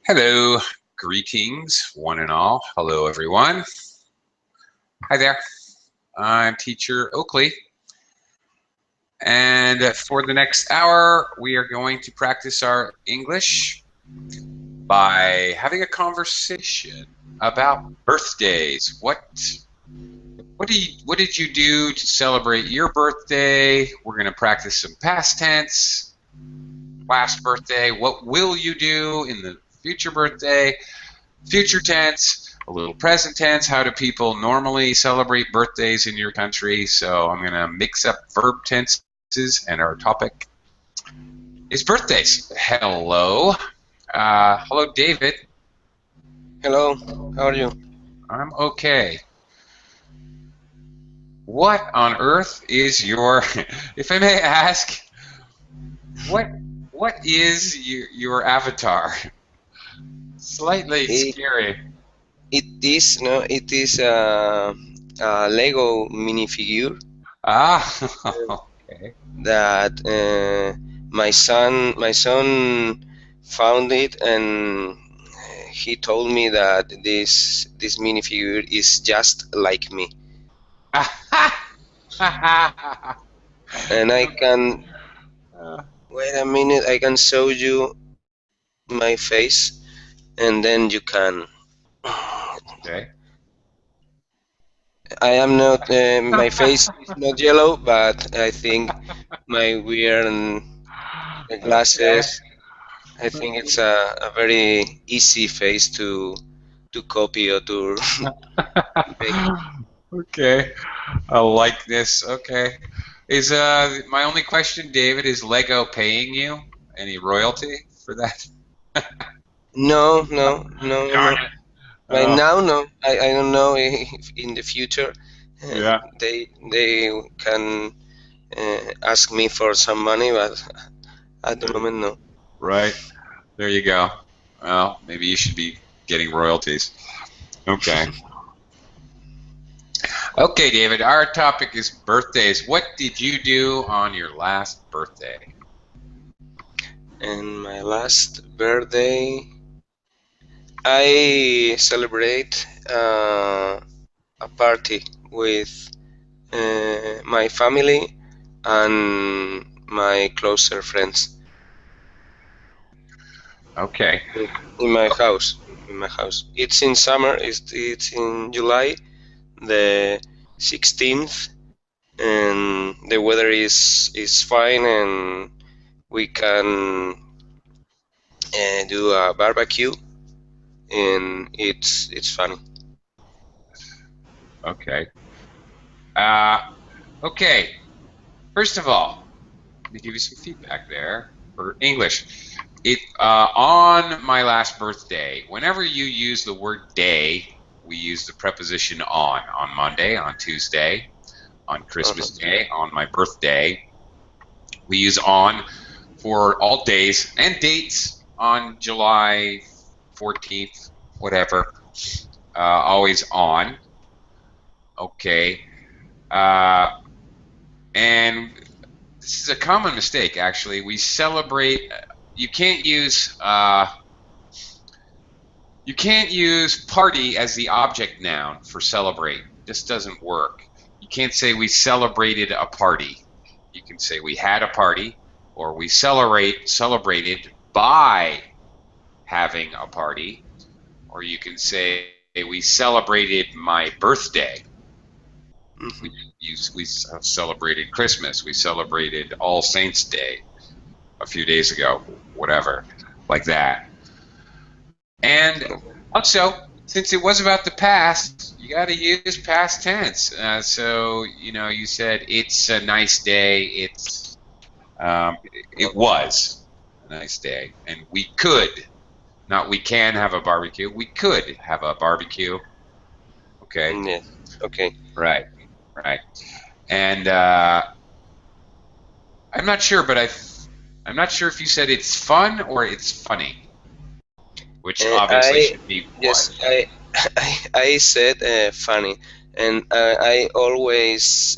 Hello, greetings, one and all. Hello, everyone. Hi there. I'm Teacher Oakley, and for the next hour, we are going to practice our English by having a conversation about birthdays. What did you do to celebrate your birthday? We're going to practice some past tense, last birthday. What will you do in the future birthday? Future tense, a little present tense. How do people normally celebrate birthdays in your country? So I'm going to mix up verb tenses, and our topic is birthdays. Hello. Hello, David. Hello, how are you? I'm okay. What on earth is your, if I may ask, what is your avatar? Slightly scary. It is a Lego minifigure Ah, okay. that my son found it, and he told me that this minifigure is just like me, and I can wait a minute. I can show you my face, and then you can. Okay. I am not. My face is not yellow, but I think my weird and the glasses. I think it's a very easy face to copy or to make. Okay. A likeness. Okay. Is my only question, David, is Lego paying you any royalty for that? No, no, no, no. Darn it. Right Oh, now, no. I don't know if in the future yeah. they can ask me for some money, but at the moment, no. Right. There you go. Well, maybe you should be getting royalties. Okay. Okay, David, our topic is birthdays. What did you do on your last birthday? And my last birthday, I celebrate a party with my family and my closer friends Okay. in my house. In my house, it's in summer. It's in July, the 16th, and the weather is fine, and we can do a barbecue, and it's funny. Okay. Okay. First of all, let me give you some feedback there for English. On my last birthday, whenever you use the word day, we use the preposition on Monday, on Tuesday, on Christmas Day, on my birthday. We use on for all days and dates on July 14th, whatever. Always on. Okay. And this is a common mistake, actually. We celebrate. You can't use party as the object noun for celebrate. This doesn't work. You can't say we celebrated a party. You can say we had a party, or we celebrated by having a party, or you can say we celebrated my birthday. We celebrated Christmas. We celebrated All Saints Day a few days ago, whatever, like that. And also, since it was about the past, you got to use past tense. So, you said it's a nice day. It was a nice day, and we could, not we can have a barbecue. We could have a barbecue. Okay. Yeah. Okay. Right. And I'm not sure, but I'm not sure if you said it's fun or it's funny, which obviously should be yes, one. I said funny, and I always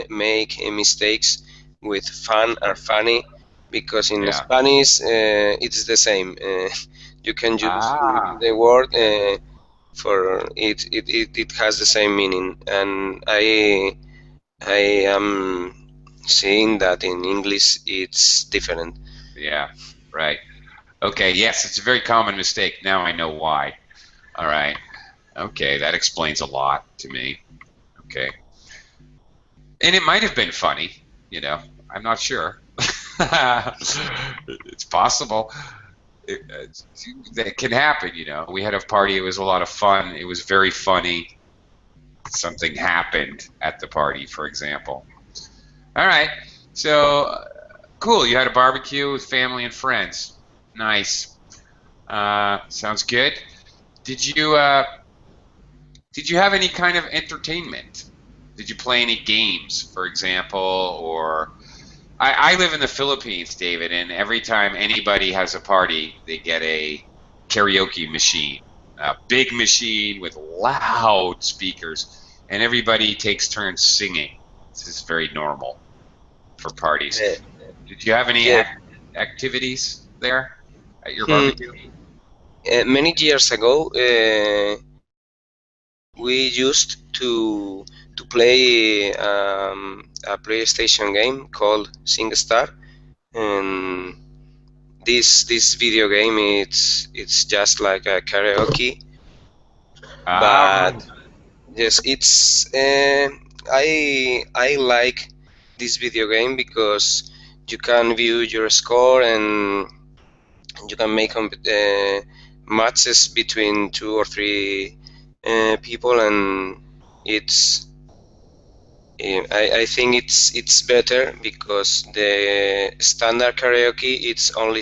make mistakes with fun or funny, because in Yeah. Spanish it's the same. You can use Ah, the word for it. It has the same meaning, and I am seeing that in English it's different. yeah, right. Okay, yes, it's a very common mistake. Now I know why. All right. Okay, that explains a lot to me. Okay. And it might have been funny, you know. I'm not sure. It's possible. That can happen, you know. We had a party, it was a lot of fun. It was very funny. Something happened at the party, for example. All right. So, cool. You had a barbecue with family and friends. Nice. Sounds good. Did you uh, did you have any kind of entertainment? Did you play any games, for example, or I live in the Philippines, David, and every time anybody has a party, they get a karaoke machine, a big machine with loud speakers, and everybody takes turns singing. This is very normal for parties. Uh, Did you have any yeah. activities there at your Hmm. barbecue? Many years ago, we used to play a PlayStation game called SingStar, and this video game it's just like a karaoke, Ah, but right. yes, it's I like this video game because you can view your score and you can make matches between two or three people, and it's I think it's better because the standard karaoke it's only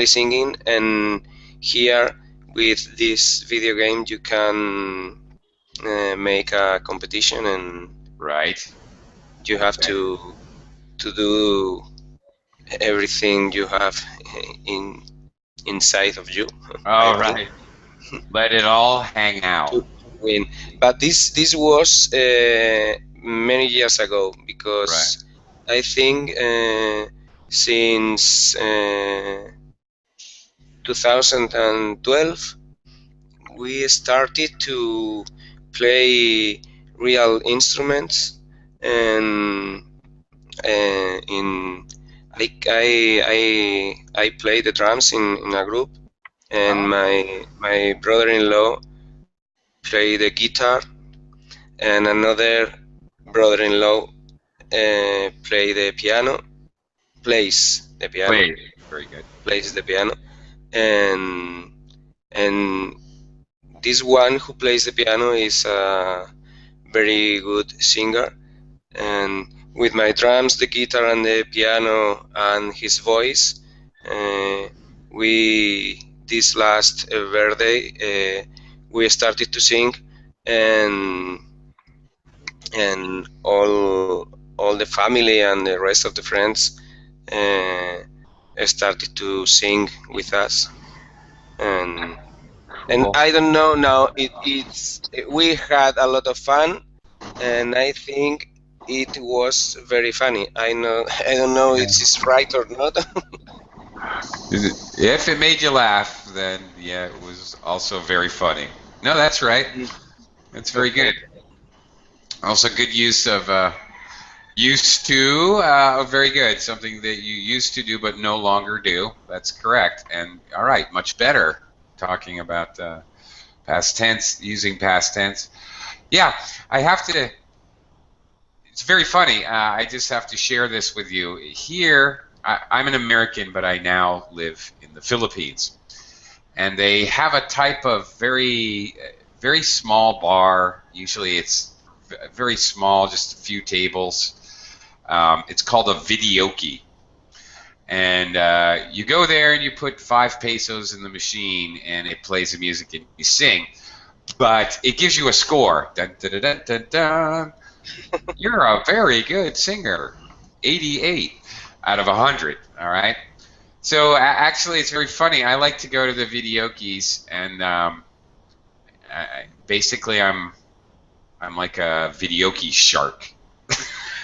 singing, and here with this video game you can make a competition, and Right. you have Okay. to do everything you have in inside of you. I All think right. Let it all hang out. to win. But this was many years ago Right. because I think since 2012 we started to play real instruments, and in I play the drums in a group, and Oh, my brother-in-law play the guitar, and another brother-in-law play the piano, plays the piano, please. Very good. plays the piano, and and this one who plays the piano is a very good singer, and with my drums, the guitar, and the piano, and his voice, uh, we this last birthday we started to sing, and all the family and the rest of the friends uh, started to sing with us, and Cool. I don't know now. It's we had a lot of fun, and I think it was very funny. I don't know Yeah. it's right or not. If it made you laugh, then yeah, it was also very funny. No, that's right. That's very Okay. good. Also, good use of used to. Very good. Something that you used to do but no longer do. That's correct. And all right, much better. Talking about past tense, using past tense. Yeah, I have to. It's very funny. I just have to share this with you. Here, I'm an American, but I now live in the Philippines, and they have a type of very small bar. Usually, it's very small, just a few tables. It's called a videoke, and you go there and you put 5 pesos in the machine, and it plays the music and you sing. But it gives you a score. Dun, dun, dun, dun, dun, dun. You're a very good singer. 88 out of 100. All right. So actually, it's very funny. I like to go to the videokes, and basically, I'm like a videoke shark.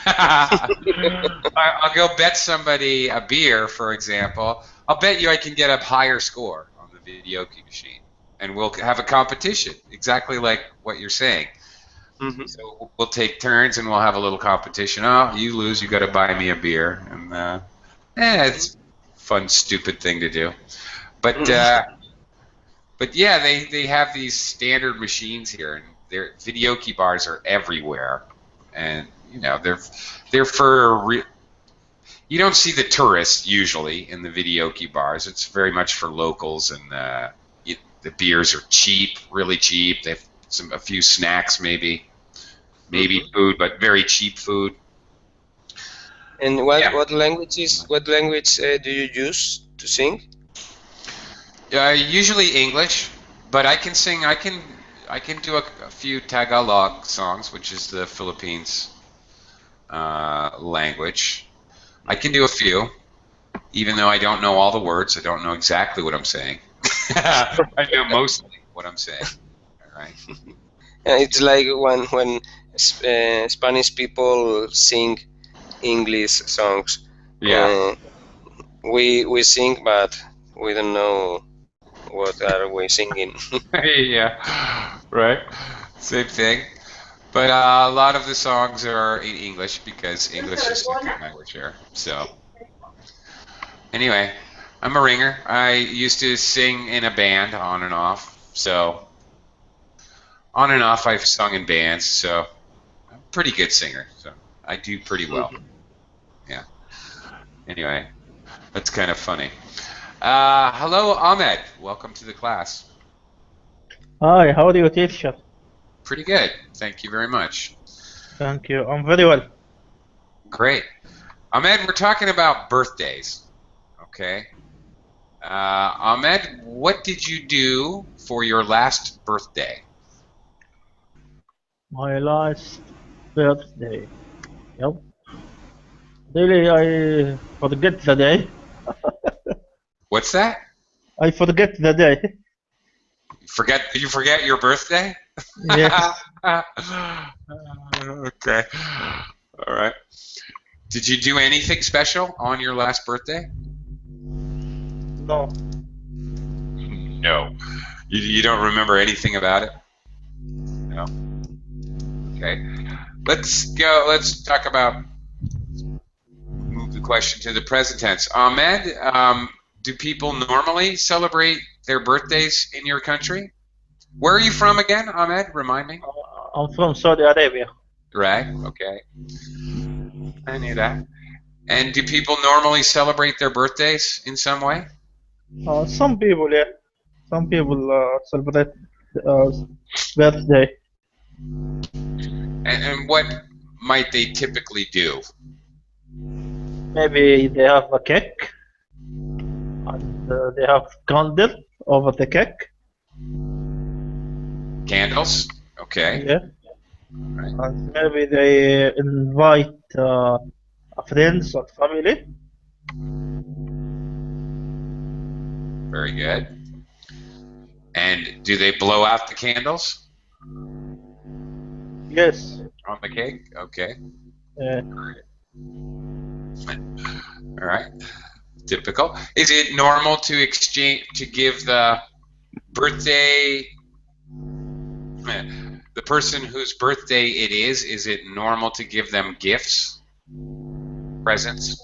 I'll go bet somebody a beer, for example. I'll bet you I can get a higher score on the the video machine, and we'll have a competition, exactly like what you're saying. Hmm. So we'll take turns and we'll have a little competition. Oh, you lose, you got to buy me a beer, and it's a fun, stupid thing to do. But yeah, they have these standard machines here, and their video key bars are everywhere, and they're for you don't see the tourists usually in the video key bars. It's very much for locals, and the beers are cheap, really cheap. They have a few snacks, maybe Hmm. food, but very cheap food. And Yeah. what language do you use to sing? Usually English, but I can sing. I can do a few Tagalog songs, which is the Philippines language. I can do a few, even though I don't know all the words. I don't know exactly what I'm saying. I know mostly what I'm saying. All right. It's like when Spanish people sing English songs. Yeah. Uh, we sing, but we don't know what are we singing. Yeah. Right. Same thing. But a lot of the songs are in English because English is second language here. So anyway, I'm a ringer. I used to sing in a band on and off. So on and off, I've sung in bands. So I'm a pretty good singer. So I do pretty well. Mhm. Yeah. Anyway, that's kind of funny. Hello, Ahmed. Welcome to the class. Hi, how are you, teacher? Pretty good. Thank you very much. Thank you. I'm very well. Great. Ahmed, we're talking about birthdays. Okay. Ahmed, what did you do for your last birthday? My last birthday. Yep. Really, I forget the day. What's that? I forget the day. You forget your birthday? Yes. Okay. All right. Did you do anything special on your last birthday? No. No. You don't remember anything about it? No. Okay. Let's talk about move the question to the present tense. Ahmed, do people normally celebrate their birthdays in your country? Where are you from again, Ahmed? Remind me. I'm from Saudi Arabia. Right. Okay. I knew that. And do people normally celebrate their birthdays in some way? Some people, yeah. Some people celebrate uh, birthday. And what might they typically do? Maybe they have a cake and they have candle over the cake. Candles? Okay. Yeah. Right. And maybe they invite friends or family. Very good. And do they blow out the candles Yes. on the cake? Okay. Uh, All right. Typical. Is it normal to give the birthday, the person whose birthday it is it normal to give them gifts, presents?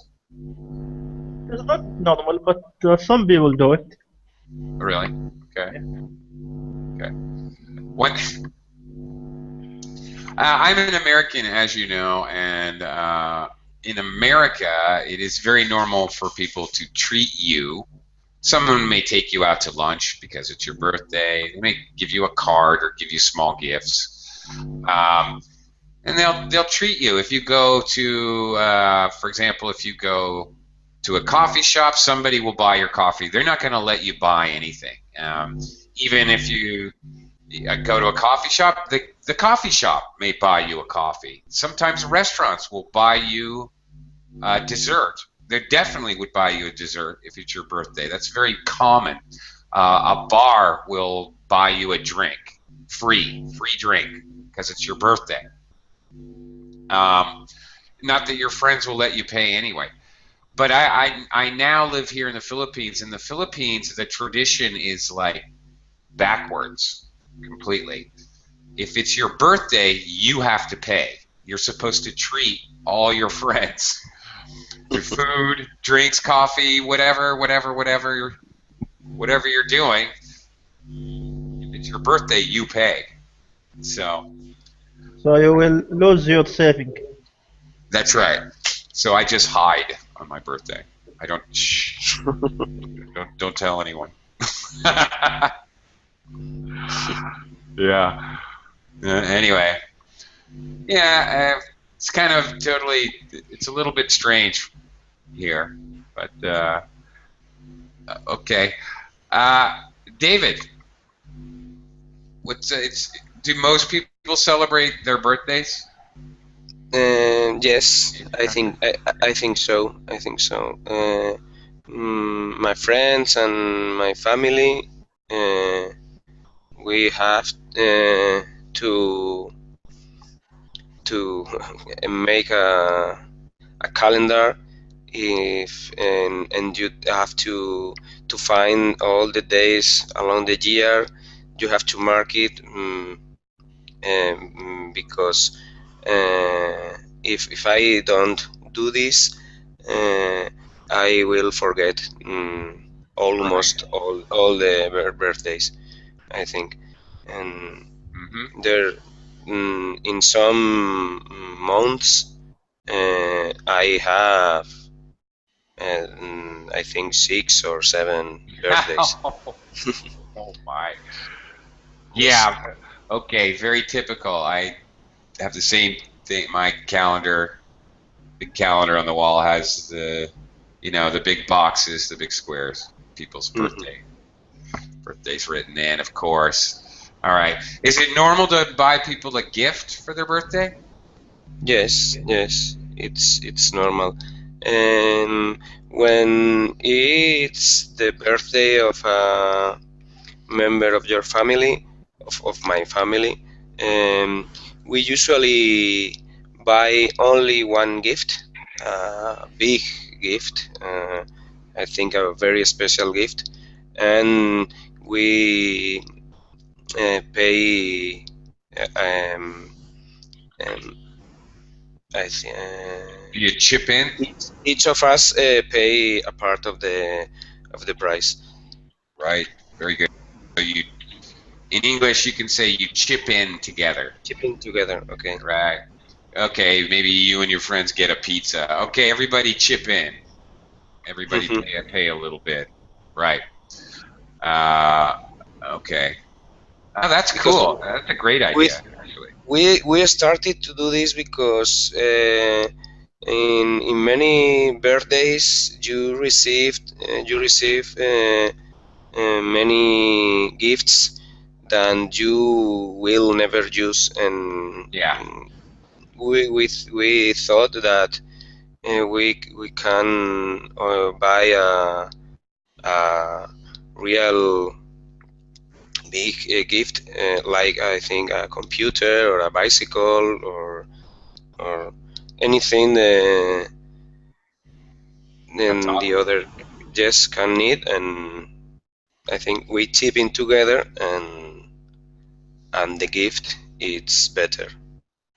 it's not normal, but some people do it. Really? Okay. Okay. What? I'm an American, as you know, and in America, it is very normal for people to treat you. Someone may take you out to lunch because it's your birthday. They may give you a card or give you small gifts, and they'll treat you. If you go to, for example, if you go to a coffee shop, somebody will buy your coffee. They're not going to let you buy anything, even if you go to a coffee shop, the coffee shop may buy you a coffee. Sometimes restaurants will buy you dessert. They definitely would buy you a dessert if it's your birthday. That's very common. A bar will buy you a drink, free drink, because it's your birthday. Not that your friends will let you pay anyway. but I now live here in the Philippines. In the Philippines, the tradition is like backwards completely. If it's your birthday, you have to pay. You're supposed to treat all your friends to food, drinks, coffee, whatever you're doing. If it's your birthday, you pay. So So you will lose your saving. that's right. So I just hide on my birthday. I don't. Shh, don't tell anyone. Yeah. Anyway, yeah, it's kind of totally. It's a little bit strange here, but okay. Uh, David, what's it's? Do most people celebrate their birthdays? Yes, I think so. I think so. My friends and my family, we have to to make a calendar if and you have to find all the days along the year. You have to mark it because if I don't do this, I will forget almost all the birthdays, I think. And Mm-hmm. there in some months I have I think 6 or 7 birthdays. Oh my. Yeah. Okay. Very typical. I have the same thing. My calendar, big calendar on the wall has the big boxes, the big squares, people's birthdays written in, of course. All right. Is it normal to buy people a gift for their birthday? Yes, yes, it's normal. And when it's the birthday of a member of your family, of my family, we usually buy only one gift, a big gift, I think a very special gift, and we pay um, um, I think Do you chip in? each of us pay a part of the price. Right. Very good. So in English, you can say you chip in together. Chipping together, okay. Right. Okay. Maybe you and your friends get a pizza. Okay. Everybody chip in. Everybody pay a little bit. Right. Uh, okay. Oh, that's Because cool. That's a great we idea, actually. we started to do this because in many birthdays you receive many gifts that you will never use, and Yeah. we thought that we can buy a real big gift, like I think a computer or a bicycle or anything That's then the awesome. other just can need, and I think we chip in together and the gift it's better.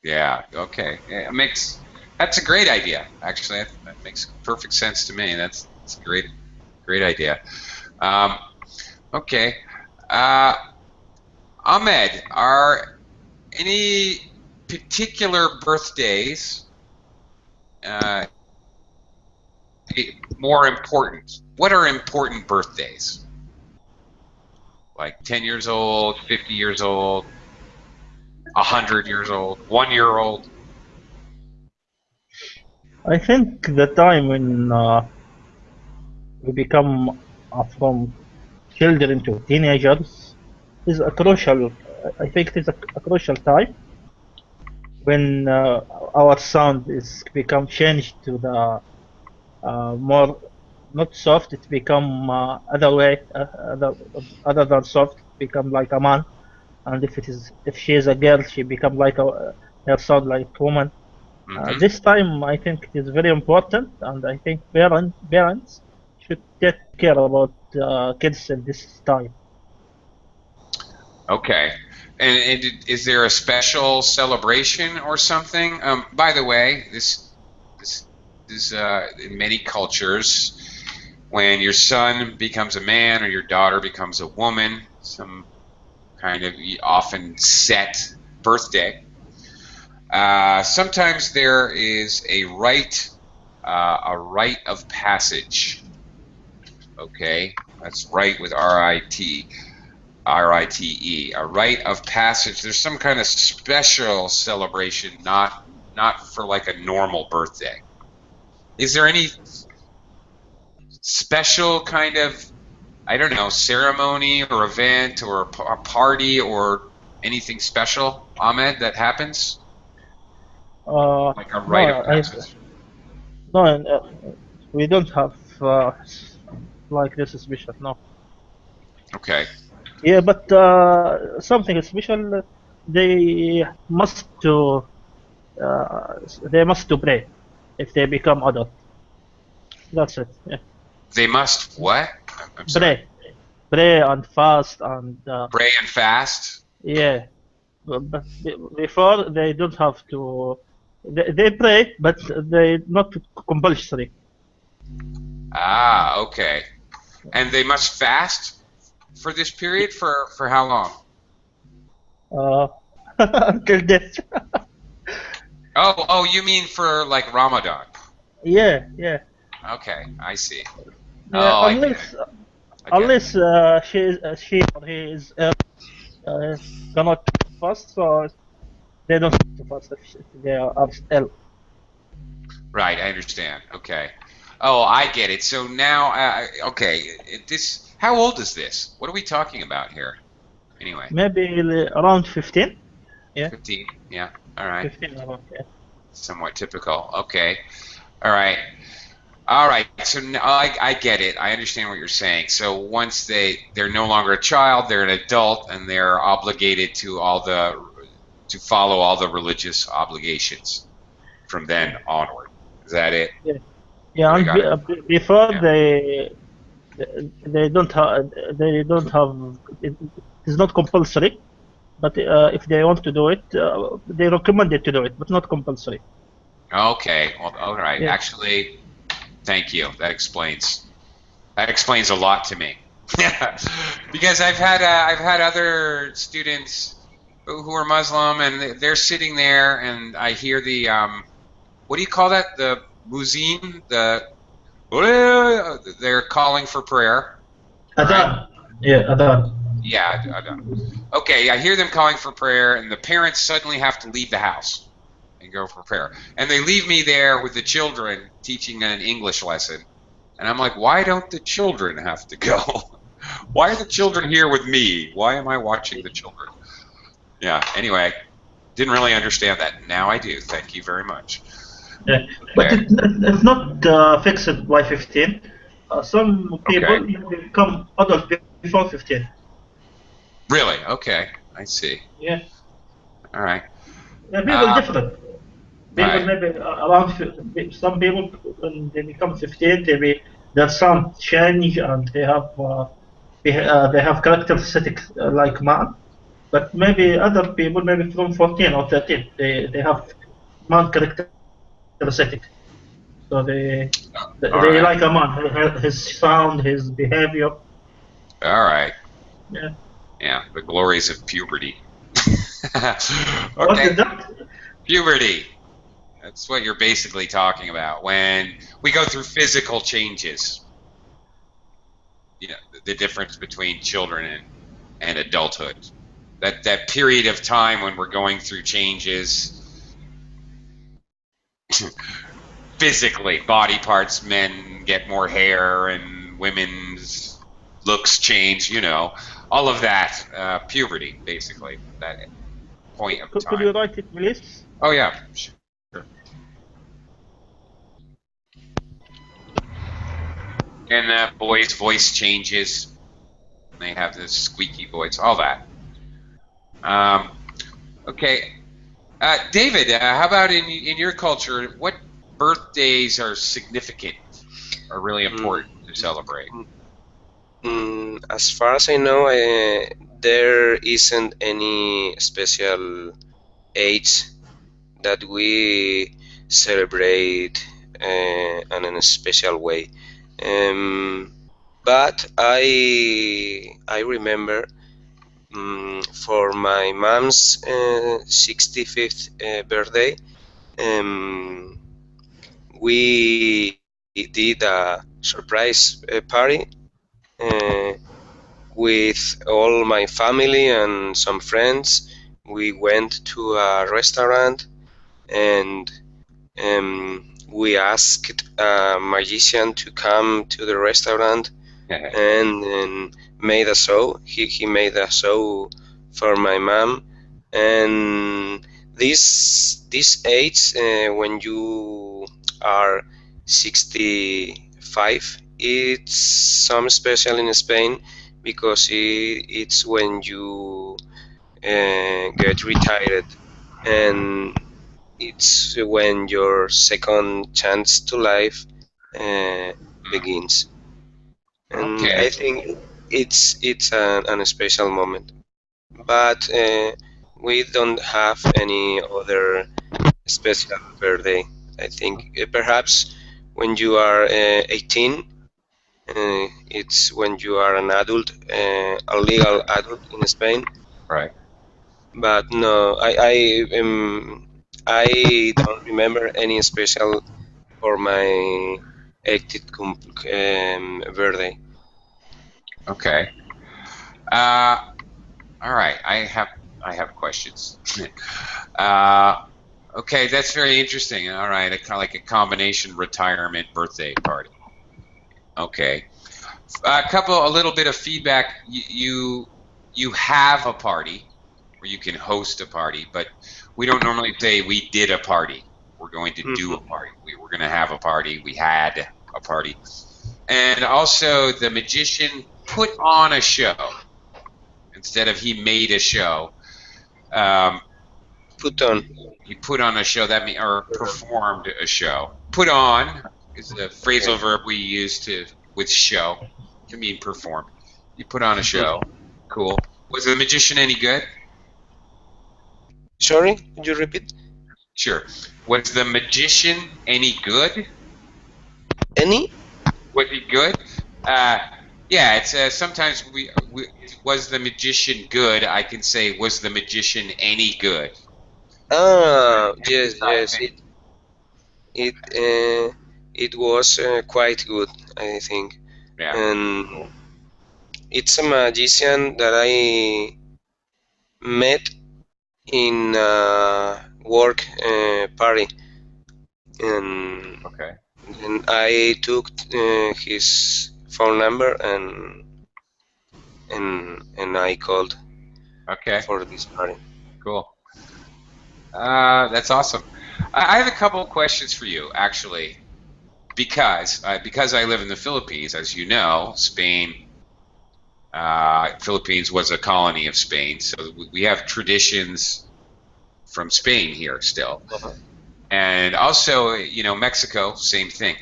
Yeah. Okay. Yeah, that's a great idea. Actually, that makes perfect sense to me. That's a great idea. Um, okay. Uh, Ahmed, are any particular birthdays uh, more important? What are important birthdays? Like 10 years old, 50 years old, 100 years old, 1 year old? I think the time when we become from children to teenagers is a crucial. I think it is a crucial time when our sound is become changed to the more not soft. It become other way, other than soft. Become like a man, and if she is a girl, she become like her sound like woman. Hmm. This time, I think it is very important, and I think parents should take care about kids at this time. Okay. And is there a special celebration or something? By the way, this is in many cultures when your son becomes a man or your daughter becomes a woman, some kind of often set birthday. Sometimes there is a rite of passage. Okay, that's right with RITE, a rite of passage. There's some kind of special celebration, not for like a normal birthday. Is there any special kind of, I don't know, ceremony or event or a party or anything special, Ahmed, that happens? Like a No, rite of passage? no, we don't have like this special. No. Okay. Yeah, but something special. They must to they must to pray if they become adult. That's it. Yeah. They must what? I'm sorry. Pray, pray and fast and Pray and fast? yeah. But before they don't have to. They pray, but they not compulsory. Ah, okay. And they must fast for this period for how long? Uh, until death. Oh, you mean for like Ramadan? Yeah, yeah, Okay, I see. yeah. Oh, I get it. I get it. Unless she or he is uh, cannot fast, so they don't have to fast if they are ill. Right, I understand. Okay. Oh, I get it. So now, okay, this. How old is this? What are we talking about here? Anyway, Maybe around 15. Yeah, 15. Yeah. All right. 15 around. Yeah. Somewhat typical. Okay. All right. All right. So now I get it. I understand what you're saying. So once they're no longer a child, they're an adult, and they're obligated to follow all the religious obligations from then onward. Is that it? Yeah, yeah. Or they And got it? before Yeah. they don't have it's not compulsory. But if they want to do it, they recommend it to do it, but not compulsory. Okay. Well, all right. Yeah. Actually, thank you. That explains a lot to me. Because I've had other students who are Muslim and they're sitting there and I hear the what do you call that? The muezzin, they're calling for prayer, right? Adhan. Yeah, Adhan. Yeah, I don't. Okay, I hear them calling for prayer, and the parents suddenly have to leave the house and go for prayer. And they leave me there with the children teaching an English lesson. And I'm like, why don't the children have to go? Why are the children here with me? Why am I watching the children? Yeah, anyway, didn't really understand that. Now I do. Thank you very much. Yeah. But Okay. it's not fixed by 15. Some people Okay. become adult before 15. Really? Okay. I see. Yeah. All right. Yeah, people Uh, different. People right. maybe around some people when they become 15, their sound change and they have characteristics like man. But maybe other people, maybe from 14 or 13, they have man characteristic. So All they right. like a man, his sound, his behavior. All right. Yeah. Yeah. The glories of puberty. What Okay. is that? Puberty. That's what you're basically talking about when we go through physical changes. You know, the difference between children and adulthood. That period of time when we're going through changes physically, body parts, men get more hair and women's looks change, all of that, puberty, basically, that point of Could you time. write it, please? Oh yeah, sure. And that boy's voice changes. They have this squeaky voice, all that. Um, okay, David, how about in your culture? What birthdays are significant, are really Mm, important to celebrate? as far as I know, there isn't any special age that we celebrate in a special way. Um, but I remember for my mom's 65th birthday, um, we did a surprise party uh, with all my family and some friends. We went to a restaurant and we asked a magician to come to the restaurant and made a show. He made a show for my mom, and this age when you are 65, it's some special in Spain because it's when you get retired, and it's when your second chance to life uh, begins. And I Okay. think it's an special moment. But we don't have any other special birthday. I think perhaps when you are 18, it's when you are an adult, a legal adult in Spain. Right. But no, I don't remember any special for my 18th birthday. Okay. Uh, all right. I have questions. uh, okay, that's very interesting. All right, kind of like a combination retirement birthday party. Okay. A little bit of feedback. You have a party, or you can host a party, but we don't normally say we did a party. We're going to do a Mhm. party. We're going to have a party. We had a party. And also, the magician put on a show instead of he made a show. Um, Put on. he put on a show or performed a show. Put on is a Okay. phrasal verb we use to with show to mean perform. You put on a show. Mhm. Cool. Was the magician any good? Sorry, could you repeat? Sure. Was the magician any good? Any? Was he good? Uh, yeah, it's sometimes was the magician good? I can say was the magician any good? Ah, Any yes, type. yes. It it was quite good, I think. Yeah. And it's a magician that I met in a work party, and Okay. then I took his phone number and I called Okay. for this party. Cool. That's awesome. I have a couple of questions for you, actually, because I live in the Philippines, as you know, Spain. Philippines was a colony of Spain, so we have traditions from Spain here still. Uh-huh. And also, Mexico, same thing.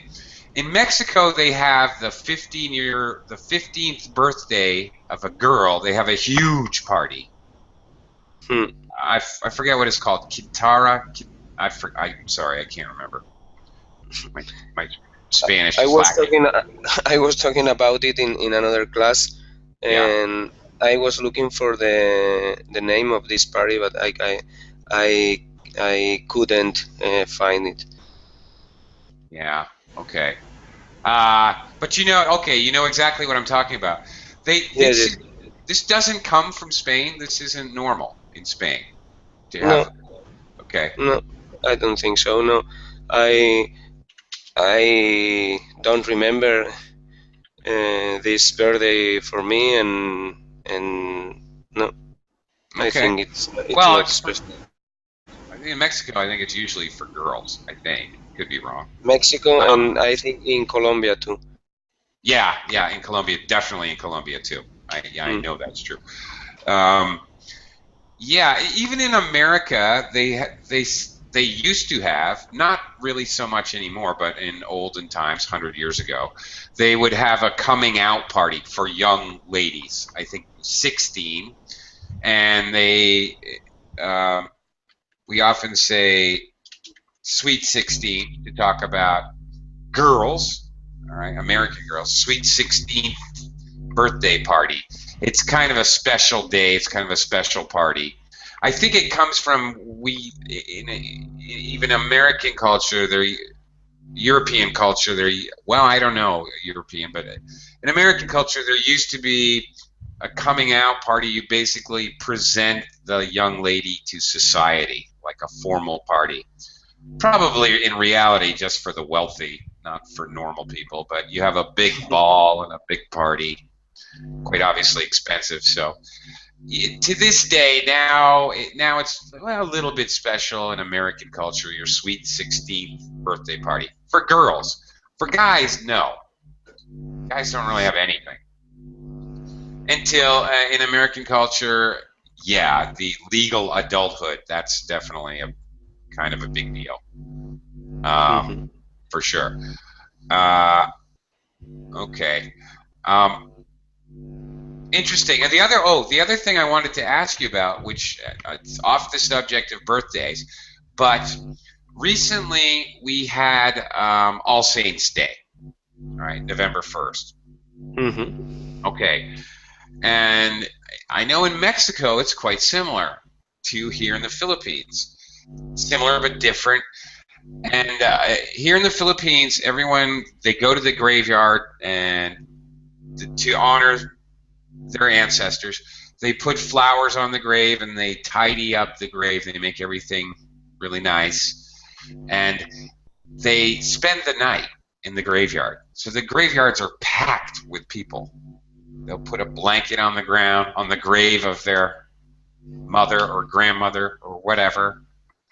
In Mexico, they have the 15th birthday of a girl. They have a huge party. Hmm. I forget what it's called. Quintara. I'm sorry, I can't remember. My Spanish I is was lacking. talking I was talking about it in another class, Yeah, and I was looking for the name of this party, but I I couldn't find it. yeah, okay. But okay, you know exactly what I'm talking about. They Yes, yes. this doesn't come from Spain. This isn't normal in Spain to No, have. Okay, no, I don't think so. No, I I don't remember this birthday for me, and no, I okay. think it's Well, not special. I think in Mexico, I think it's usually for girls. I think could be wrong. Mexico, Um, and I think in Colombia too. yeah, yeah, in Colombia, definitely in Colombia too. I Hmm. know that's true. Um, Yeah, even in America, they used to have, not really so much anymore, but in olden times, 100 years ago, they would have a coming out party for young ladies. I think 16, and um, we often say sweet 16 to talk about girls, all right, American girls, sweet 16th birthday party. It's kind of a special day. It's kind of a special party. I think it comes from even American culture. There, European culture. There, well, I don't know European, but in American culture, there used to be a coming out party. You basically present the young lady to society, like a formal party. Probably in reality, just for the wealthy, not for normal people. But you have a big ball and a big party, quite obviously expensive. So to this day, now it's well, a little bit special in American culture. Your sweet 16th birthday party for girls. For guys, no. Guys don't really have anything until in American culture. Yeah, the legal adulthood. That's definitely a kind of a big deal, Hmm. for sure. Uh, okay. Um, Interesting. And the other thing I wanted to ask you about, which it's off the subject of birthdays, but recently we had All Saints Day, all right, November 1st. Hmm. Okay. And I know in Mexico it's quite similar to here in the Philippines. Similar but different. And here in the Philippines, everyone, they go to the graveyard and to honor their ancestors. They put flowers on the grave and they tidy up the grave. They make everything really nice. And they spend the night in the graveyard. So the graveyards are packed with people. They'll put a blanket on the ground, on the grave of their mother or grandmother or whatever.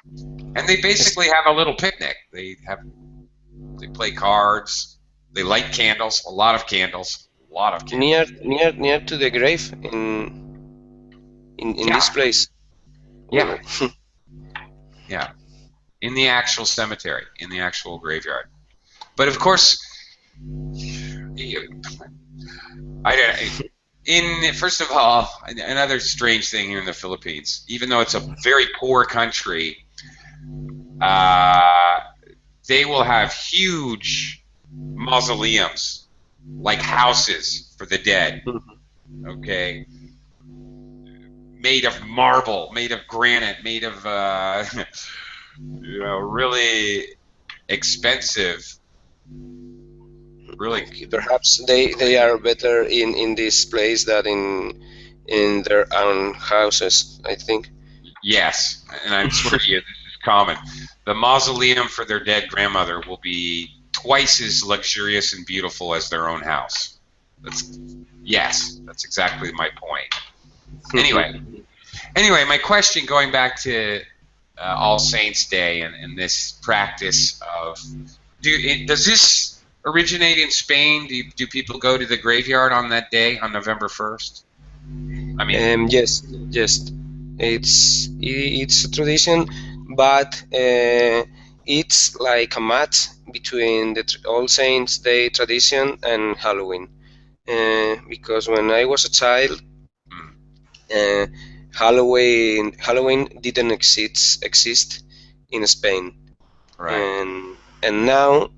And they basically have a little picnic. They play cards, they light candles, a lot of candles, a lot of candles. Near to the grave in Yeah, this place. yeah, Oh. yeah. In the actual cemetery, in the actual graveyard. But of course, I in first of all, another strange thing here in the Philippines. Even though it's a very poor country, uh, they will have huge mausoleums, like houses for the dead. Okay, made of marble, made of granite, made of really expensive, really. Okay, perhaps they are better in this place than in their own houses, I think. Yes, and I swear to you, this is common. The mausoleum for their dead grandmother will be twice as luxurious and beautiful as their own house. Yes, that's exactly my point. Anyway, my question, going back to All Saints Day and this practice of, does this originate in Spain? Do people go to the graveyard on that day, on November 1st? I mean, Yes, yes, it's a tradition, but it's like a match between the All Saints Day tradition and Halloween. Because when I was a child, mm, uh, Halloween didn't exist in Spain, right, and now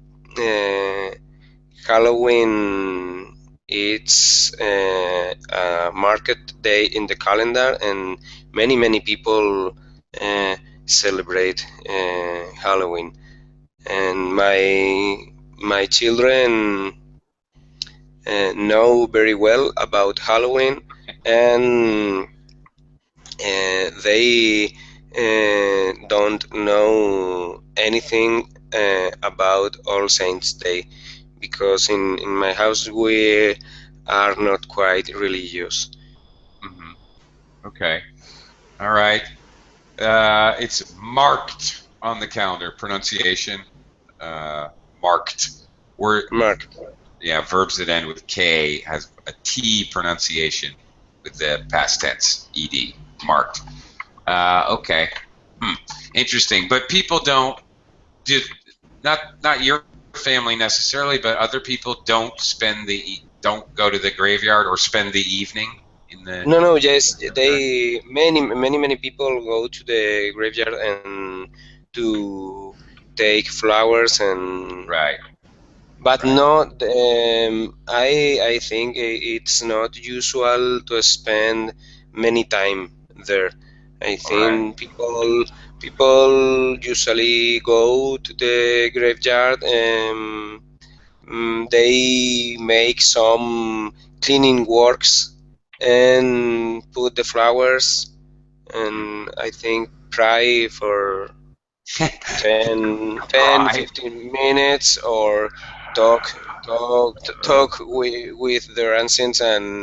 Halloween it's a market day in the calendar, and many people uh, celebrate Halloween. And my children know very well about Halloween, and they don't know anything about All Saints Day, because in my house we are not quite religious. hmm okay, all right. It's marked on the calendar. Pronunciation, marked. Word, Mark. yeah, verbs that end with K has a T pronunciation with the past tense, ed, marked. Okay. Interesting. But people don't do not your family necessarily, but other people don't go to the graveyard or spend the evening in the. No, no, yes, they many people go to the graveyard and to take flowers and Right. but Right. not I think it's not usual to spend many time there. I Right. think people usually go to the graveyard and they make some cleaning works and put the flowers and I think cry for 10, Right. 15 minutes or talk with their ancients Right.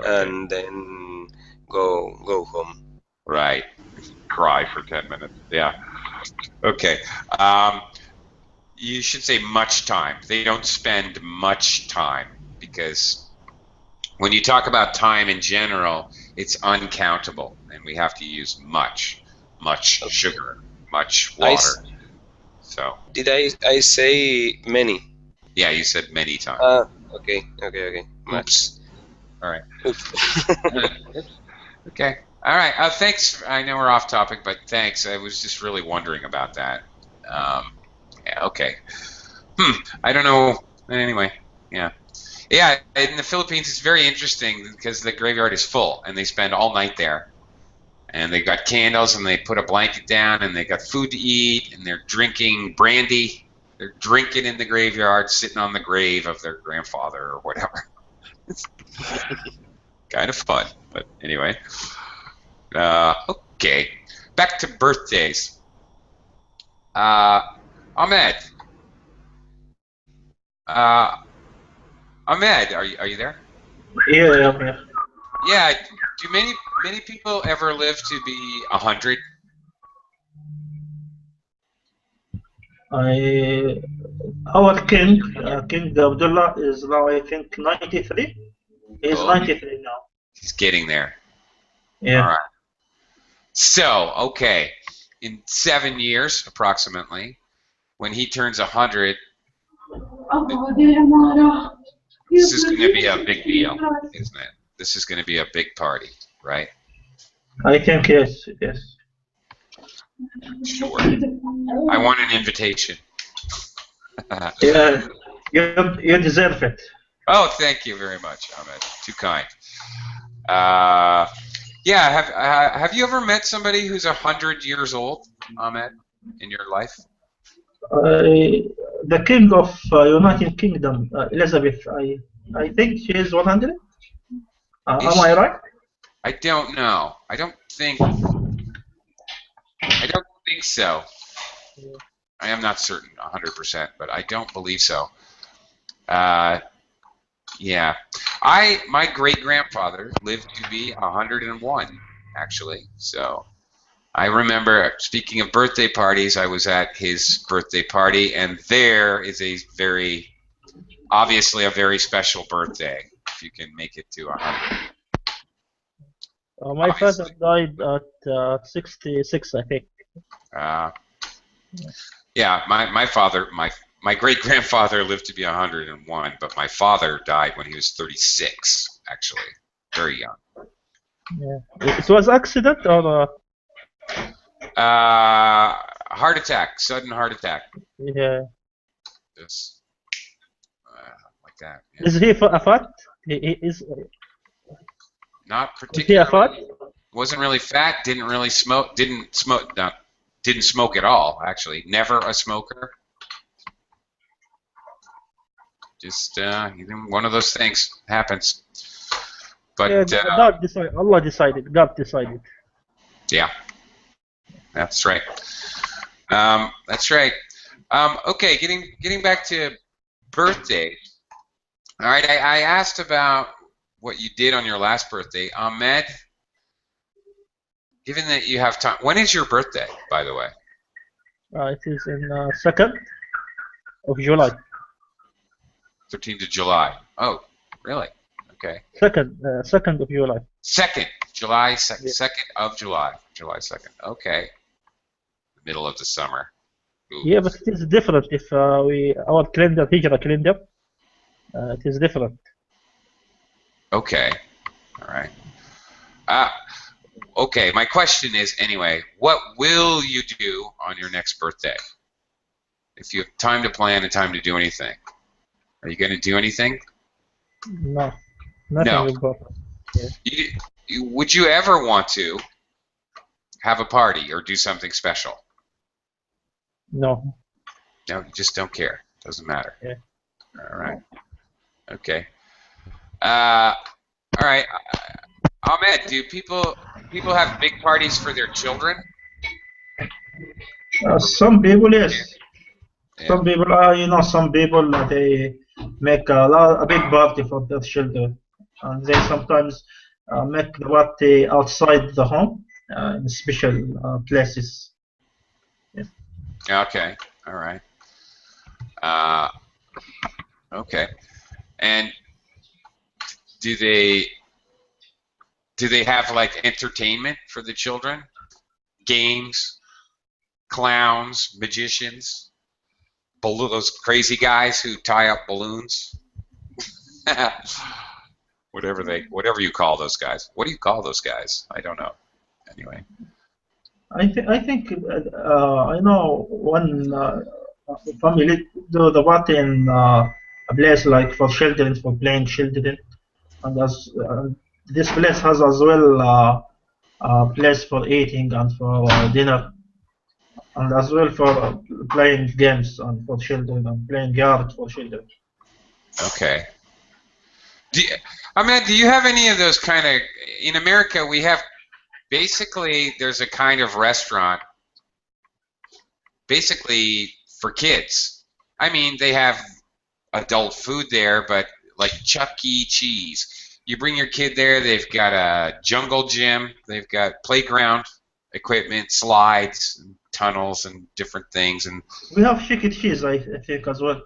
and then go home. Right. Cry for 10 minutes. Yeah. Okay. Um, you should say much time. They don't spend much time because when you talk about time in general, it's uncountable, and we have to use much Okay. sugar, much I water. So, did I say many? yeah, you said many times. Ah, okay. Much. Oops. All right. Oops. Oops. Okay. All right. Thanks. I know we're off topic, but thanks. I was just really wondering about that. Yeah, okay. I don't know. Anyway, yeah. Yeah, in the Philippines, it's very interesting because the graveyard is full and they spend all night there. And they got candles and they put a blanket down and they got food to eat and they're drinking brandy. They're drinking in the graveyard, sitting on the grave of their grandfather or whatever. It's kind of fun, but anyway. Okay, back to birthdays. Uh, Ahmed. Uh, Ahmed, are you there? Yeah. Yeah. Do many people ever live to be 100? I our king, King Abdullah, is now I think 93. He's Oh, 93 now. he's getting there. All Yeah. right. So, okay, in 7 years approximately, when he turns 100, this is going to be a big deal, isn't it? This is going to be a big party, right? I think yes. Sure. I want an invitation. Yeah, you deserve it. Oh, thank you very much, Ahmed. Too kind. Uh, yeah, have you ever met somebody who's 100 years old, Ahmed, in your life? The king of United Kingdom, Elizabeth. I think she is 100. Is Am I she? right? I don't know. I don't think so. I am not certain 100%, but I don't believe so. Uh, yeah. My great grandfather lived to be 101, actually. So I remember, speaking of birthday parties, I was at his birthday party, and there is obviously a very special birthday if you can make it to 100. My father Obviously. died at 66, I think. Uh, yeah, my great grandfather lived to be 101, but my father died when he was 36, actually, very young. Yeah. It was accident or Heart attack, sudden heart attack, yeah. just like that. Yeah. Is he a fat? Not Is he a fat? particularly. Wasn't really fat. Didn't really smoke. Didn't smoke. No, didn't smoke at all. Actually, never a smoker. Just one of those things happens. Yeah, But God decided. Allah decided. God decided. yeah, that's right. That's right. Okay, getting back to birthdays. All right, I asked about what you did on your last birthday, Ahmed. Given that you have time, when is your birthday, by the way? It is in 2nd of July. 13th of July. Oh, really? Okay. 2nd of July. 2nd, July 2nd, Yeah. 2nd of July. July 2nd. Okay. Middle of the summer. Ooh. Yeah, but it is different if our calendar, Hijra calendar, it is different. Okay. All right. Okay, my question is, anyway, what will you do on your next birthday? If you have time to plan and time to do anything. Are you going to do anything? No, nothing No. important. Yeah. Would you ever want to have a party or do something special? No. No, you just don't care. Doesn't matter. Yeah. All right. Okay. All right. Ahmed, do people have big parties for their children? Some people, yes. Yeah. Some people, some people they make a big party for their children, and they sometimes make the party outside the home in special places. Yeah. Okay. All right. Okay. And do they have like entertainment for the children? Games, clowns, magicians, those crazy guys who tie up balloons. whatever you call those guys. What do you call those guys? I don't know. Anyway. I think I know one family do the party in a place like for children, for playing children, and as this place has as well a place for eating and for dinner, and as well for playing games and for children and playing yard for children. Okay. Ahmed, do you have any of those kind of? In America, we have basically there's a kind of restaurant basically for kids. I mean, they have adult food there, but like Chuck E. Cheese. You bring your kid there, they've got a jungle gym, they've got playground equipment, slides, and tunnels, and different things. And We have Chuck E. Cheese, I think, as well.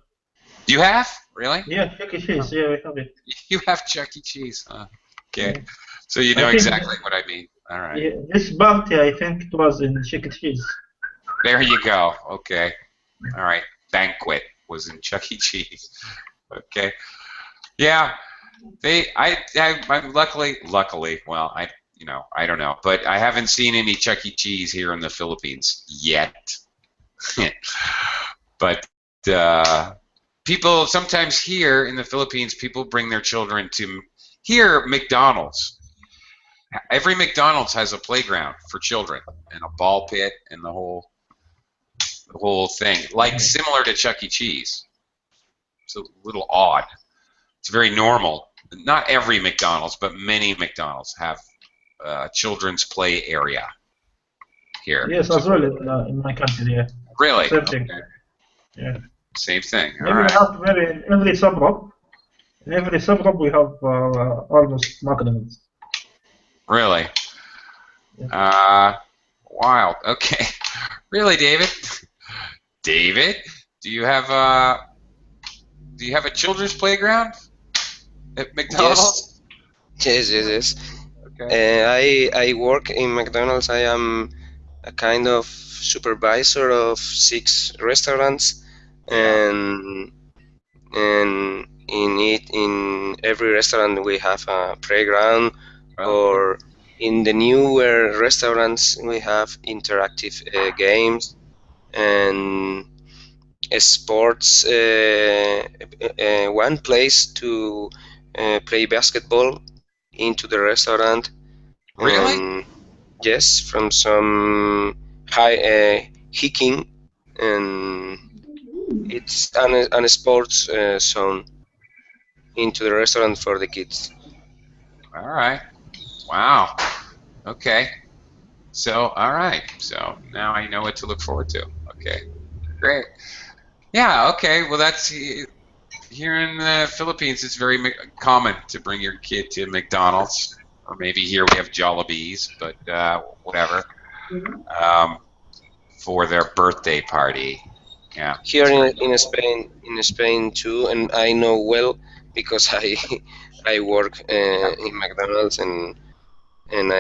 you have? Really? Yeah, Chuck E. Cheese. Yeah, we have it. You have Chuck E. Cheese. Okay. Yeah. So you know I think exactly what I mean. All right. yeah, this party, I think it was in Chuck E. Cheese. There you go. Okay. All right. Banquet was in Chuck E. Cheese. Okay. Yeah. I'm luckily, well, I don't know, but I haven't seen any Chuck E. Cheese here in the Philippines yet. But people sometimes here in the Philippines, people bring their children to here McDonald's. Every McDonald's has a playground for children and a ball pit and the whole thing, like similar to Chuck E. Cheese. It's a little odd. It's very normal. Not every McDonald's, but many McDonald's have children's play area here. Yes, as well in my country. Yeah. Really? Same thing. Okay. Yeah. Same thing. All Maybe we right. have every suburb. In every suburb we have almost McDonald's. Really? Yeah. Wild. Okay. Really, David? David, do you have a children's playground at McDonald's? Yes. Okay. I work in McDonald's. I am a kind of supervisor of 6 restaurants, and in every restaurant we have a playground, or in the newer restaurants we have interactive games and sports. One place to play basketball into the restaurant. Really? Yes, from some high hiking, and it's an sports zone into the restaurant for the kids. All right. Wow. Okay. So, all right. So now I know what to look forward to. Okay. Great. Yeah. Okay. Well, that's here in the Philippines. It's very common to bring your kid to McDonald's, or maybe here we have Jollibees, but whatever, for their birthday party. Yeah. Here in Spain too, and I know well because I work in McDonald's, and and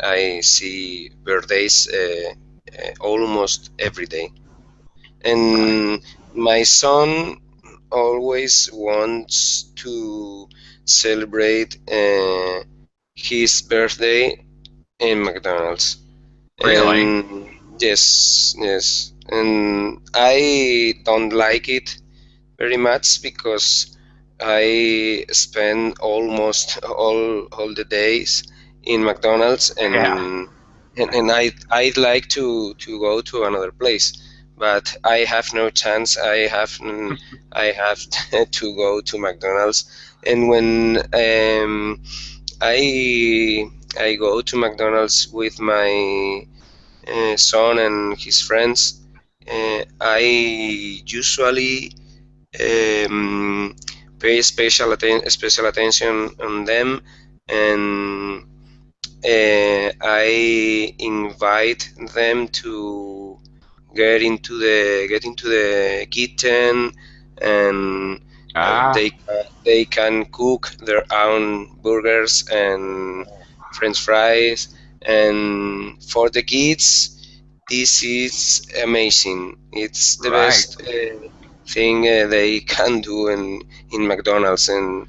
I see birthdays almost every day. Right. And my son always wants to celebrate his birthday in McDonald's. Really? And yes, yes, and I don't like it very much because I spend almost all the days in McDonald's, Yeah. and I'd like to go to another place, but I have no chance. I have to go to McDonald's, and when I go to McDonald's with my son and his friends, I usually um, pay special attention on them, and I invite them to get into the kitchen, and Ah, they can cook their own burgers and French fries, and for the kids this is amazing. It's the right. best thing they can do in McDonald's, and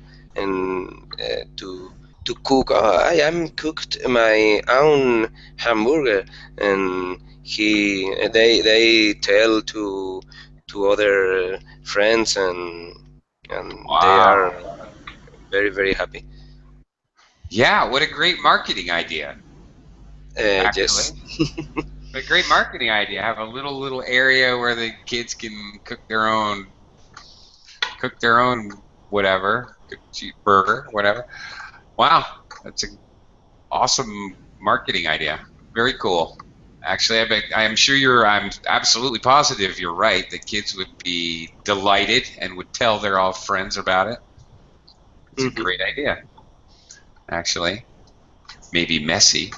to cook. I am cooked my own hamburger, and they tell to other friends, and they are Wow. very very happy. Yeah, what a great marketing idea, Yes. actually. A great marketing idea. Have a little area where the kids can cook their own whatever, cook burger, whatever. Wow, that's an awesome marketing idea. Very cool. Actually, I'm sure I'm absolutely positive you're right. The kids would be delighted and would tell their all friends about it. It's a Mhm. great idea, actually. Maybe messy,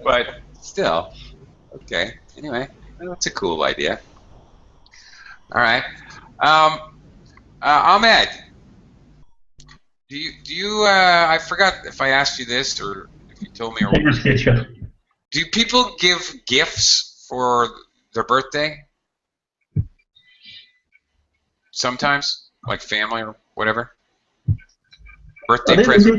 but still, okay. Anyway, that's a cool idea. All right. Um, Ahmed, I forgot if I asked you this or if you told me or Yes, yes, sure. do people give gifts for their birthday sometimes, like family or whatever? Birthday Really, present?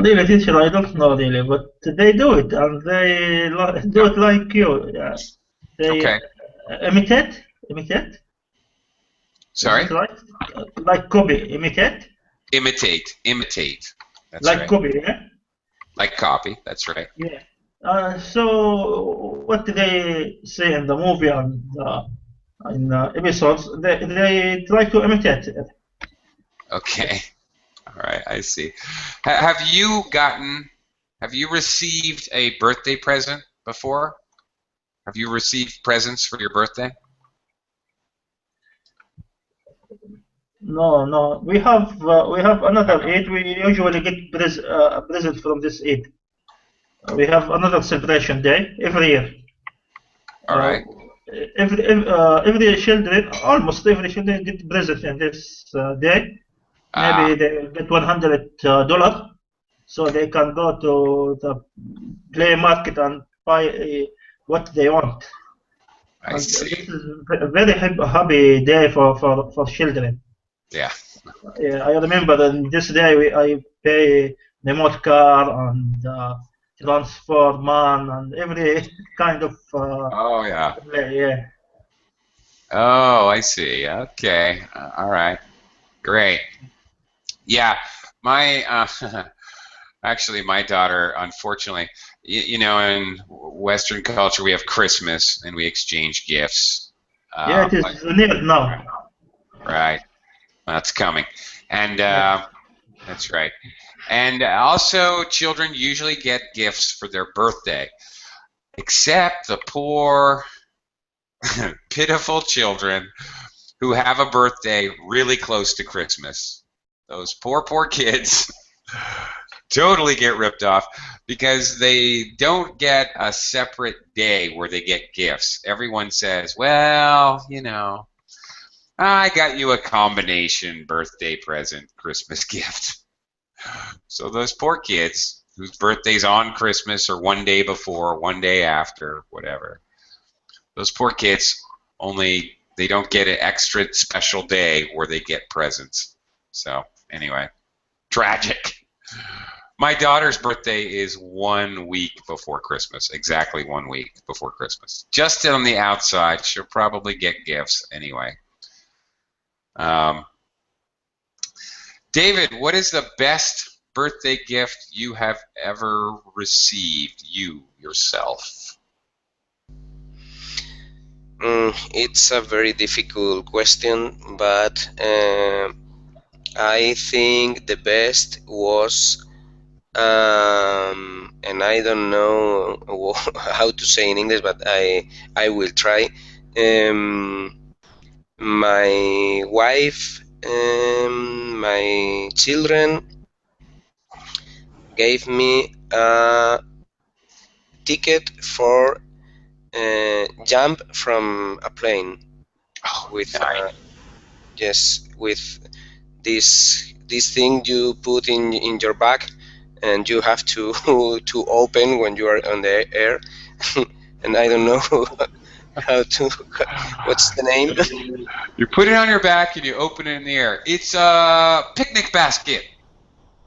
really, teacher, I don't know really, but they do it, and they do No. it like you. Yeah. They Okay. imitate. Is Sorry? it right? Like copy, imitate, Imitate. Imitate. That's like right. copy. Yeah. Like copy. That's right. Yeah. So what they say in the movie and in episodes, they try to imitate it. Okay. All right. I see. Have you received a birthday present before? Have you received presents for your birthday? No, no. We have another Eid. We usually get a present from this Eid. We have another celebration day every year. All Uh, right. every children, almost every children get present in this day. Maybe Ah, they get $100, so they can go to the play market and buy what they want. I And this see. is a very happy day for children. Yeah. Yeah, I remember on this day I pay remote car and transfer man and every kind of Oh, yeah. play. Yeah. Oh, I see. Okay. All right. Great. Yeah. My actually, my daughter, unfortunately, in Western culture, we have Christmas and we exchange gifts. Yeah, it Like, is near now. right. That's coming. And that's right. And also, children usually get gifts for their birthday, except the poor, pitiful children who have a birthday really close to Christmas. Those poor kids totally get ripped off because they don't get a separate day where they get gifts. Everyone says, well, I got you a combination birthday present Christmas gift. So those poor kids whose birthday's on Christmas or one day before, one day after, whatever. Those poor kids only they don't get an extra special day where they get presents. So anyway, tragic. My daughter's birthday is 1 week before Christmas, exactly 1 week before Christmas. Just on the outside, she'll probably get gifts anyway. Um, David, what is the best birthday gift you have ever received, you yourself? It's a very difficult question, but I think the best was, and I don't know how to say in English, but I will try. My wife, my children gave me a ticket for jump from a plane with Nice. yes, with this thing you put in your bag, and you have to to open when you are on the air. And I don't know how to what's the name. You put it on your back and you open it in the air. It's a picnic basket.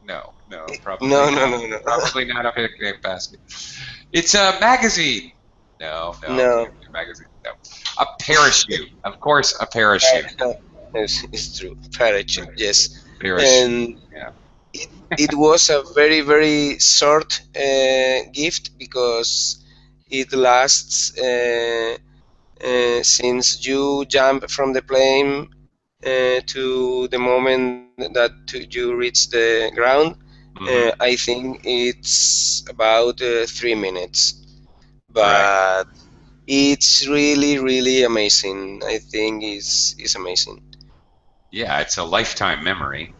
No, probably No, no, not. no, no. Probably not a picnic basket. It's a magazine. No, No. a magazine. No. A parachute. Of course, a parachute. It's true. Parachute, yes. Parachute. And Yeah. it was a very, very short gift, because it lasts since you jump from the plane to the moment that you reach the ground. I think it's about 3 minutes, Right. but it's really, really amazing. I think it's amazing. Yeah, it's a lifetime memory.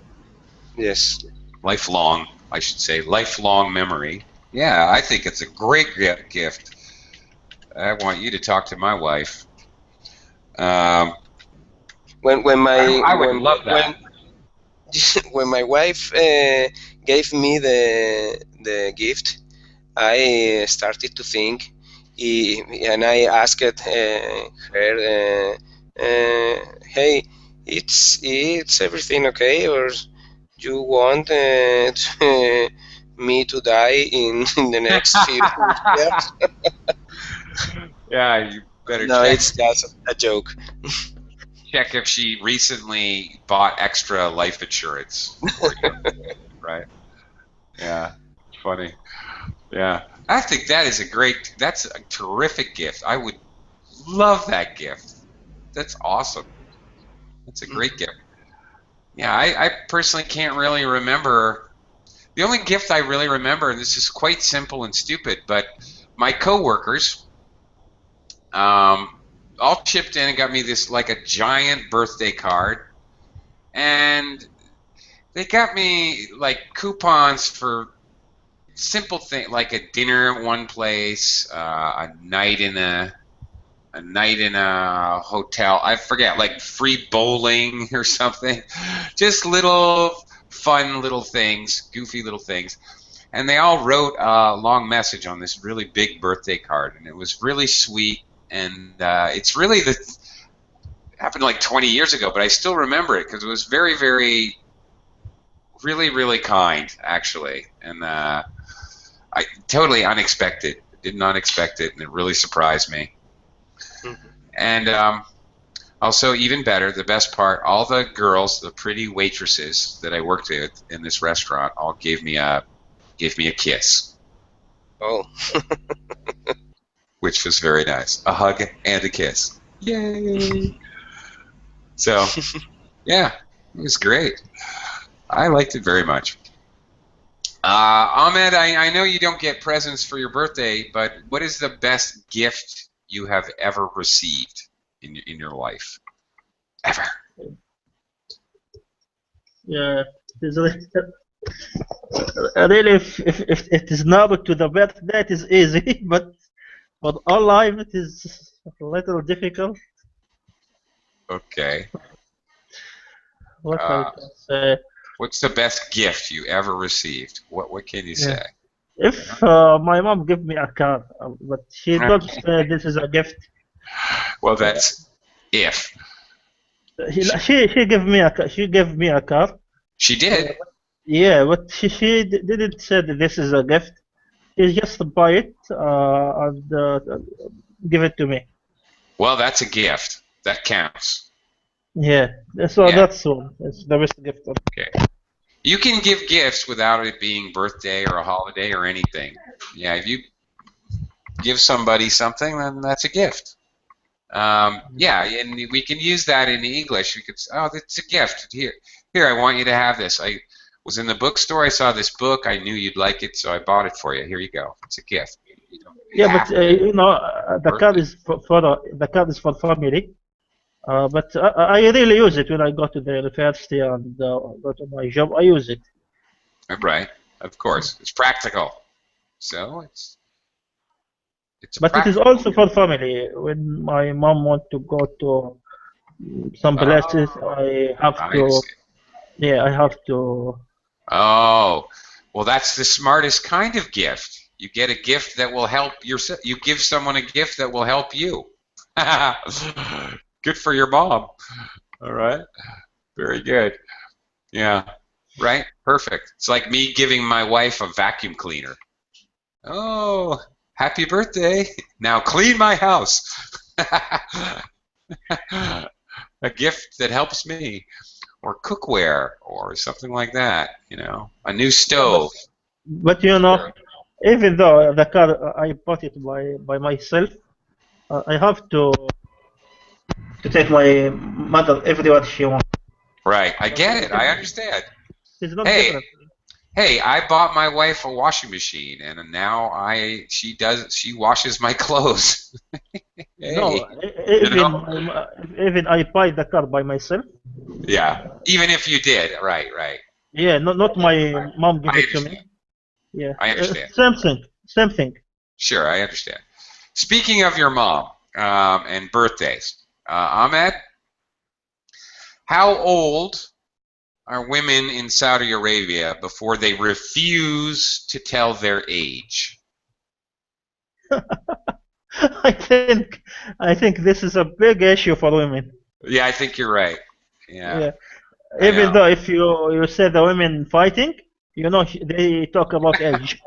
Yes. Lifelong, I should say, lifelong memory. Yeah, I think it's a great gift. I want you to talk to my wife. When my I would love that. when my wife gave me the gift, I started to think, and I asked her, "Hey, it's everything okay, or you want me to die in the next few years?" Yeah, you better No, it's just a joke. check if she recently bought extra life insurance for you, right? Yeah, funny. Yeah, I think that's a terrific gift. I would love that gift. That's awesome. That's a great gift. Yeah, I personally can't really remember. The only gift I really remember, and this is quite simple and stupid, but my coworkers all chipped in and got me this like a giant birthday card, and they got me like coupons for simple things like a dinner at one place, a night in a hotel. I forget, like free bowling or something. Just little fun little things, goofy little things. And they all wrote a long message on this really big birthday card, and it was really sweet. And it's really happened like 20 years ago, but I still remember it because it was very, very, really, really kind, actually. And I totally unexpected. Did not expect it, and it really surprised me. And also, even better, the best part, all the girls, the pretty waitresses that I worked with in this restaurant, all gave me a kiss, Oh. which was very nice. A hug and a kiss. Yay! So, yeah, it was great. I liked it very much. Ahmed, I know you don't get presents for your birthday, but what is the best gift you have ever received in your life? Ever? Yeah, it is really, if it is not to the birthday, it is easy, but all life it is a little difficult. Okay. What I can say. What's the best gift you ever received? What can you Yeah. say? If my mom give me a car, but she don't say this is a gift. Well, that's if. She gave me a she gave me a car. She Uh, did. yeah, but didn't say that this is a gift. She just buy it and give it to me. Well, that's a gift. That counts. Yeah, so Yeah. that's one. It's the best gift. Okay. You can give gifts without it being birthday or a holiday or anything. Yeah, if you give somebody something, then that's a gift. Yeah, and we can use that in English. We could say, oh, it's a gift. Here, I want you to have this. I was in the bookstore. I saw this book. I knew you'd like it, so I bought it for you. Here you go. It's a gift. You don't Yeah, but have to you know, the car birthday. is for the car is for family. But I really use it when I go to the university and go to my job. I use it. Right, of course. It's practical. So it's a But it is practical also gift. for family. When my mom want to go to some places, Oh, I have I to. see. Yeah, I have to. Oh, well, that's the smartest kind of gift. You get a gift that will help yourself. You give someone a gift that will help you. Good for your mom. All right. Very good. Yeah. Right? Perfect. It's like me giving my wife a vacuum cleaner. Oh, happy birthday. Now clean my house. A gift that helps me, or cookware, or something like that, a new Yeah, stove. but you know, Sure. even though the car I bought it by myself, I have to take my mother everywhere she wants. Right. I But get it. I understand. it's not Hey, different. hey, I bought my wife a washing machine, and now she washes my clothes. Hey, No, you know? even I buy the car by myself. Yeah. Even if you did. Right, right. Yeah, not my mom give I it to me. understand. Yeah, I understand. same thing, same thing. Sure, I understand. Speaking of your mom and birthdays, Ahmed, how old are women in Saudi Arabia before they refuse to tell their age? I think I think this is a big issue for women. Yeah, I think you're right. Yeah, Yeah, I even know. though if you say the women fighting, you know they talk about age.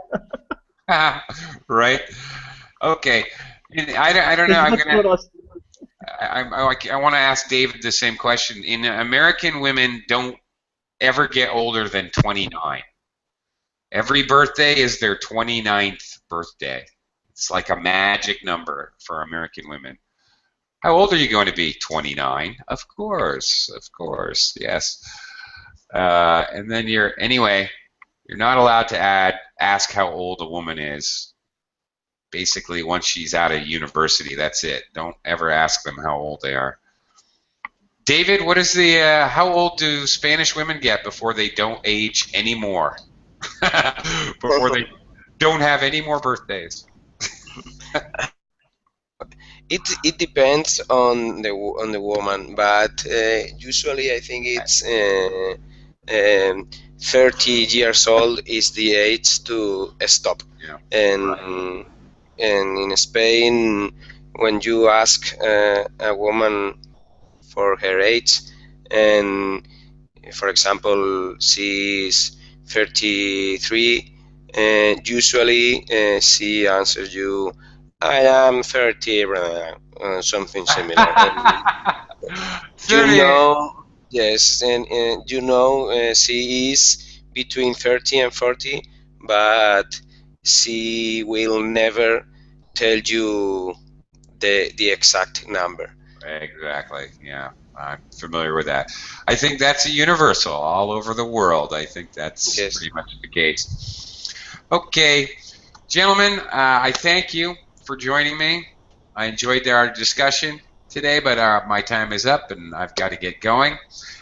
Right? Okay. And I don't know. It's I'm good gonna. for us. I want to ask David the same question. In American, women don't ever get older than 29. Every birthday is their 29th birthday. It's like a magic number for American women. How old are you going to be? 29. Of course, yes. And then you're not allowed to ask how old a woman is. Basically, once she's out of university, that's it. Don't ever ask them how old they are. David, how old do Spanish women get before they don't age anymore? Before they don't have any more birthdays? It depends on the woman, but usually I think it's 30 years old is the age to stop. Yeah. And in Spain, when you ask a woman for her age, and for example she's 33, usually she answers you, I am 30, something similar. And you 30. know, yes, and you know she is between 30 and 40, but she will never tell you the exact number. Exactly. Yeah, I'm familiar with that. I think that's a universal all over the world. I think that's Yes. pretty much the case. Okay, gentlemen, I thank you for joining me. I enjoyed our discussion today, but my time is up and I've got to get going.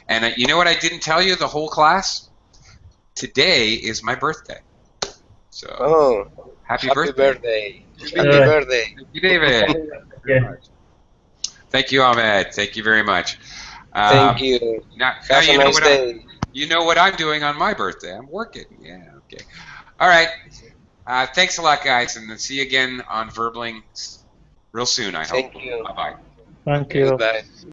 And you know what I didn't tell you, the whole class? Today is my birthday. So Oh, happy happy birthday. birthday. Happy Yeah, birthday. Thank you, David. Very yeah. much. Thank you, Ahmed. Thank you very much. Thank Um, you. now Have a you know nice what I, day. You know what I'm doing on my birthday? I'm working. Yeah. Okay. All right. Thanks a lot, guys, and then see you again on Verbling real soon. I hope. Thank you. Bye bye. Thank Okay, you. goodbye.